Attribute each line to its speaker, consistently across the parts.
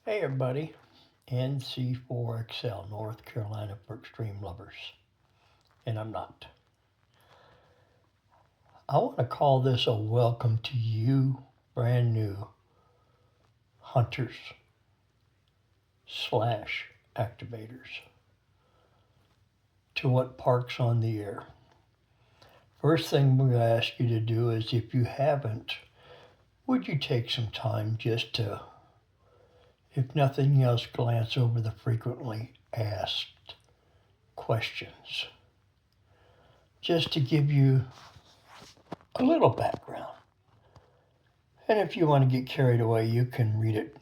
Speaker 1: Hey everybody, NC4XL, North Carolina for Extreme Lovers, and I'm not. I want to call this a welcome to you, brand new hunters slash activators, to what parks on the air. First thing we're going to ask you to do is, if you haven't, would you take some time just to, if nothing else, glance over the frequently asked questions, just to give you a little background. And if you want to get carried away, you can read it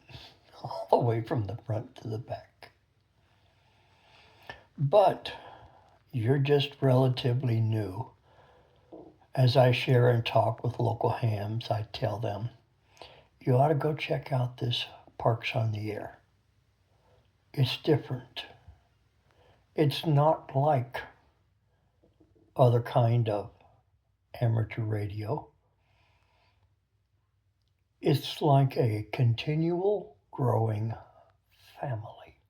Speaker 1: all the way from the front to the back. But you're just relatively new. As I share and talk with local hams, I tell them, you ought to go check out this Parks on the Air. It's different. It's not like other kind of amateur radio. It's like a continual growing family.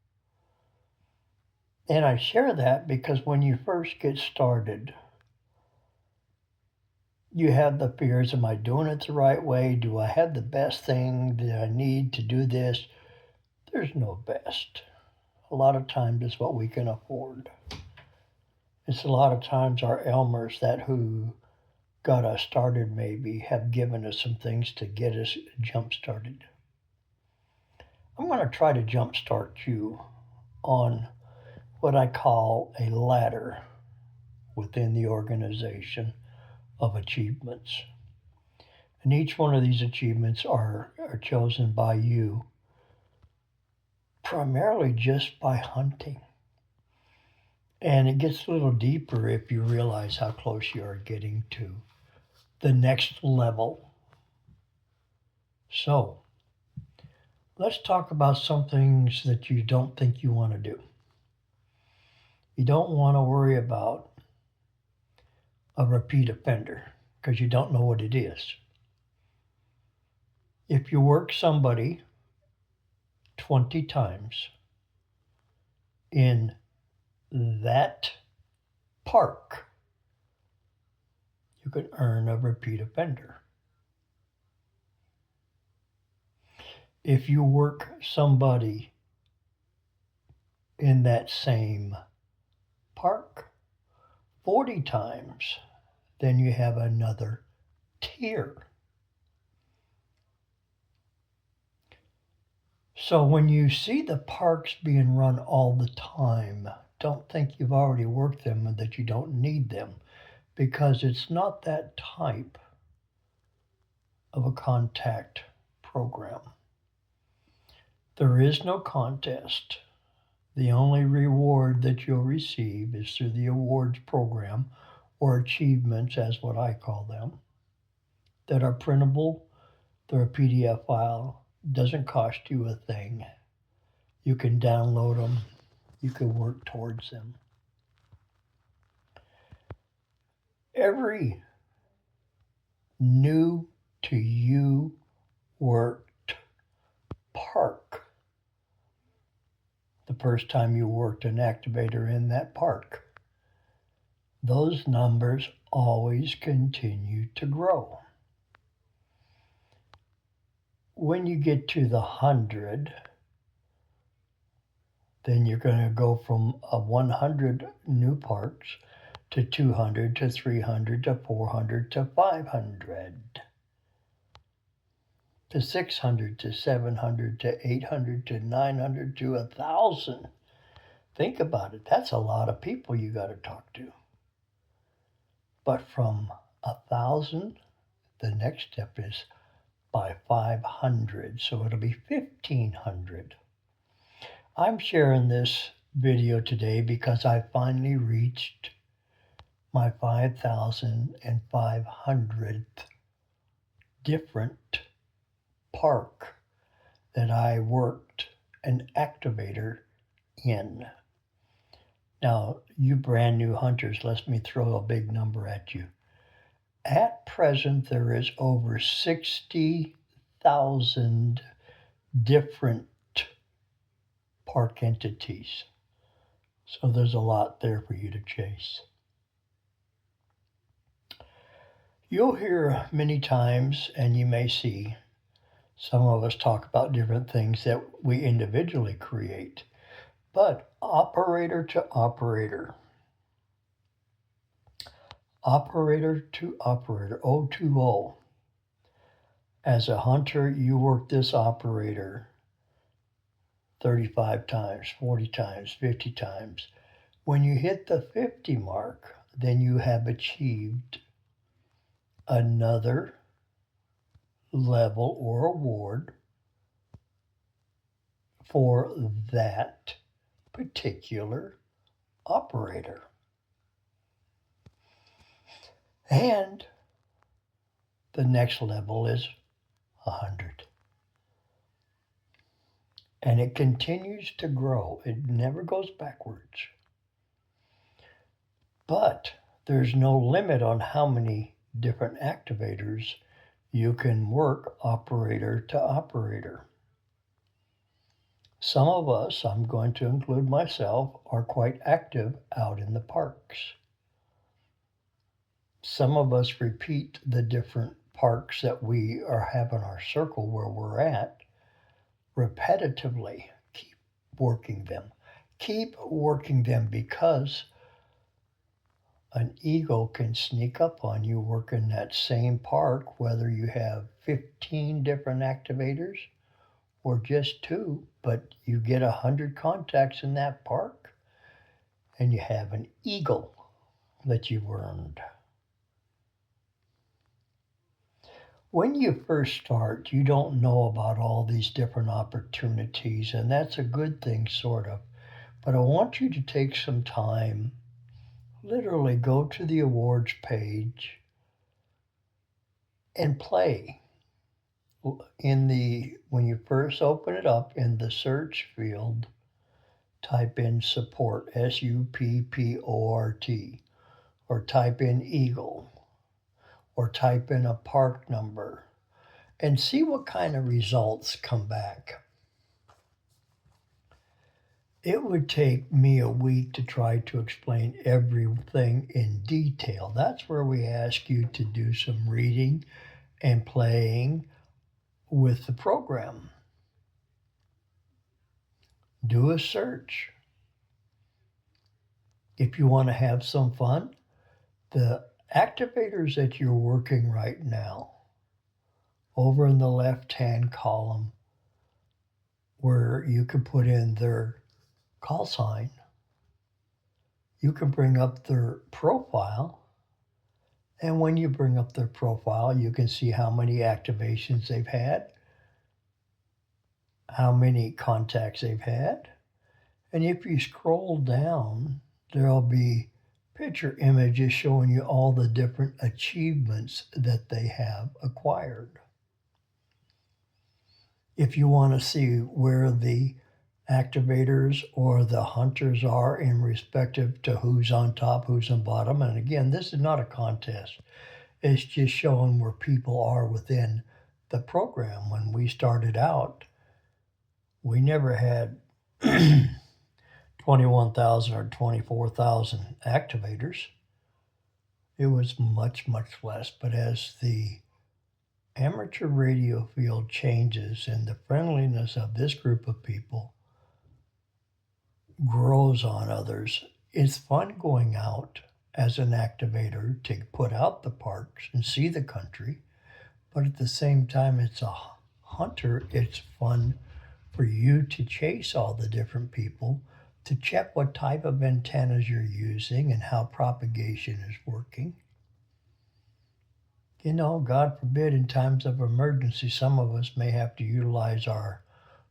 Speaker 1: And I share that because when you first get started, you have the fears, am I doing it the right way? Do I have the best thing that I need to do this? There's no best. A lot of times it's what we can afford. It's a lot of times our Elmers that who got us started maybe have given us some things to get us jump started. I'm going to try to jump start you on what I call a ladder within the organization of achievements. And each one of these achievements are chosen by you primarily just by hunting. And it gets a little deeper if you realize how close you are getting to the next level. So, let's talk about some things that you don't think you want to do. You don't want to worry about a repeat offender because you don't know what it is. If you work somebody 20 times in that park, you can earn a repeat offender. If you work somebody in that same park 40 times, then you have another tier. So when you see the parks being run all the time, don't think you've already worked them and that you don't need them, because it's not that type of a contact program. There is no contest. The only reward that you'll receive is through the awards program, or achievements as what I call them, that are printable. They're a PDF file. Doesn't cost you a thing. You can download them. You can work towards them. Every new to you worked park, the first time you worked an activator in that park, those numbers always continue to grow. When you get to the 100, then you're going to go from 100 new parks to 200 to 300 to 400 to 500 to 600 to 700 to 800 to 900 to 1,000. Think about it. That's a lot of people you got to talk to. But from 1,000, the next step is by 500. So it'll be 1,500. I'm sharing this video today because I finally reached my 5,500th different park that I worked an activator in. Now, you brand new hunters, let me throw a big number at you. At present, there is over 60,000 different park entities. So there's a lot there for you to chase. You'll hear many times, and you may see some of us talk about different things that we individually create. But operator to operator, O2O. As a hunter, you work this operator 35 times, 40 times, 50 times. When you hit the 50 mark, then you have achieved another level or award for that particular operator. And the next level is 100. And it continues to grow. It never goes backwards. But there's no limit on how many different activators you can work operator to operator. Some of us, I'm going to include myself, are quite active out in the parks. Some of us repeat the different parks that we have in our circle where we're at repetitively. Keep working them. Keep working them because an ego can sneak up on you working that same park, whether you have 15 different activators or just two, but you get 100 contacts in that park and you have an eagle that you've earned. When you first start, you don't know about all these different opportunities, and that's a good thing, sort of. But I want you to take some time, literally go to the awards page and play. When you first open it up in the search field, type in support, SUPPORT, or type in eagle, or type in a park number, and see what kind of results come back. It would take me a week to try to explain everything in detail. That's where we ask you to do some reading and playing with the program. Do a search. If you want to have some fun, the activators that you're working right now, over in the left-hand column, where you can put in their call sign, you can bring up their profile. And when you bring up their profile, you can see how many activations they've had, how many contacts they've had. And if you scroll down, there'll be picture images showing you all the different achievements that they have acquired. If you want to see where the activators or the hunters are in respective to who's on top, who's on bottom, and again, this is not a contest. It's just showing where people are within the program. When we started out, we never had 21,000 or 24,000 activators. It was much, much less. But as the amateur radio field changes and the friendliness of this group of people grows on others, it's fun going out as an activator to put out the parks and see the country. But at the same time, it's a hunter. It's fun for you to chase all the different people, to check what type of antennas you're using and how propagation is working. You know, God forbid, in times of emergency, some of us may have to utilize our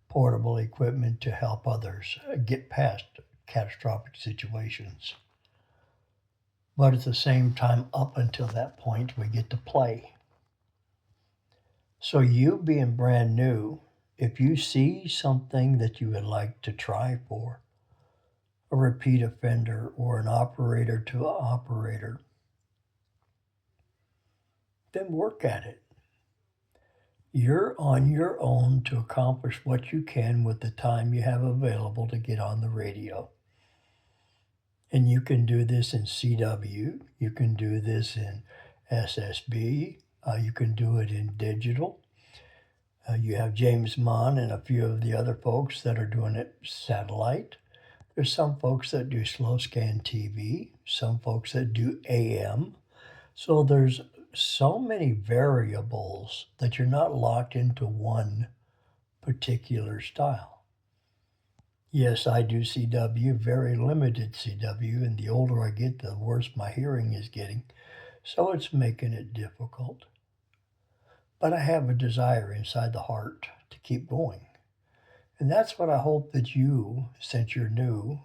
Speaker 1: portable equipment to help others get past catastrophic situations. But at the same time, up until that point, we get to play. So you being brand new, if you see something that you would like to try for, a repeat offender or an operator to operator, then work at it. You're on your own to accomplish what you can with the time you have available to get on the radio. And you can do this in CW, you can do this in SSB, you can do it in digital. You have James Mon and a few of the other folks that are doing it satellite. There's some folks that do slow scan TV, some folks that do AM. So there's so many variables that you're not locked into one particular style. Yes, I do CW, very limited CW, and the older I get, the worse my hearing is getting. So it's making it difficult. But I have a desire inside the heart to keep going. And that's what I hope that you, since you're new,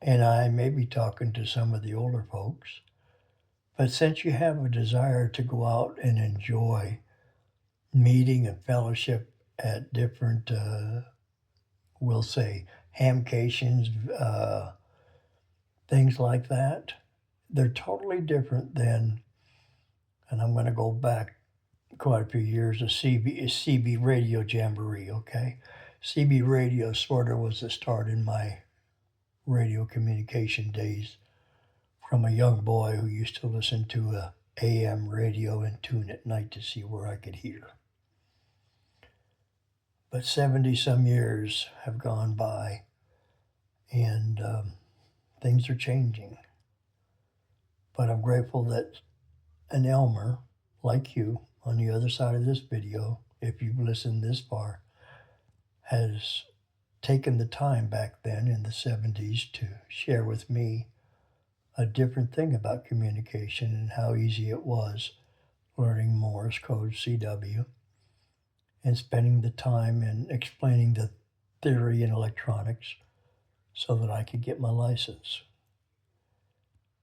Speaker 1: and I may be talking to some of the older folks, but since you have a desire to go out and enjoy meeting and fellowship at different, we'll say, hamcations, things like that, they're totally different than, and I'm going to go back quite a few years, a CB radio jamboree, okay? CB radio sort of was the start in my radio communication days from a young boy who used to listen to a AM radio and tune at night to see where I could hear. But 70 some years have gone by and things are changing. But I'm grateful that an Elmer like you on the other side of this video, if you've listened this far, has taken the time back then in the 70s to share with me a different thing about communication and how easy it was learning Morse code CW and spending the time and explaining the theory in electronics so that I could get my license.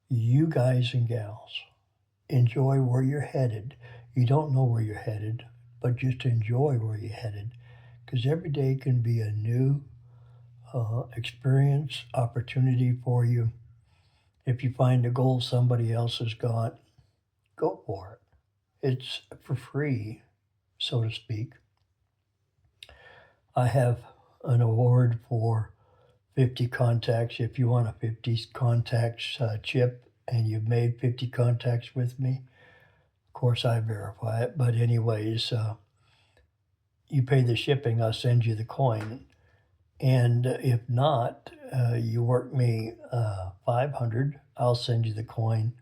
Speaker 1: You guys and gals, enjoy where you're headed. You don't know where you're headed, but just enjoy where you're headed, because every day can be a new experience, opportunity for you. If you find a goal somebody else has got, go for it. It's for free, so to speak. I have an award for 50 contacts. If you want a 50 contacts chip and you've made 50 contacts with me, of course I verify it. But anyways, you pay the shipping, I'll send you the coin. And if not, you work me 500, I'll send you the coin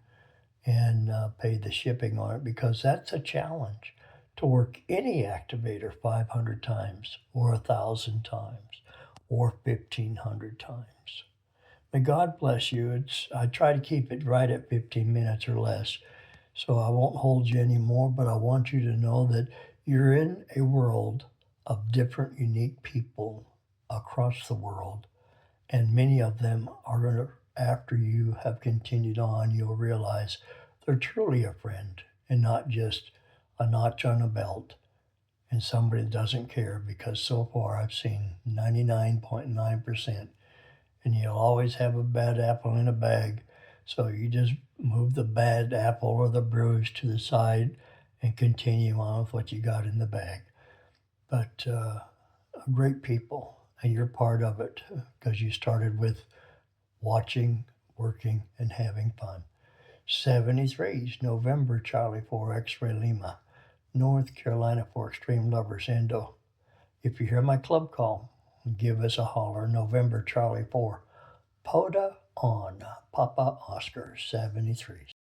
Speaker 1: and pay the shipping on it, because that's a challenge to work any activator 500 times or 1,000 times or 1,500 times. May God bless you. I try to keep it right at 15 minutes or less, so I won't hold you anymore, but I want you to know that you're in a world of different unique people across the world, and many of them are going to, after you have continued on, you'll realize they're truly a friend and not just a notch on a belt and somebody that doesn't care, because so far I've seen 99.9%, and you'll always have a bad apple in a bag. So you just move the bad apple or the bruise to the side and continue on with what you got in the bag. But great people, and you're part of it because you started with watching, working, and having fun. 73's November Charlie 4 X-Ray Lima, North Carolina for Extreme Lovers Endo. If you hear my club call, give us a holler. November Charlie 4, PODA on Papa Oscar 73.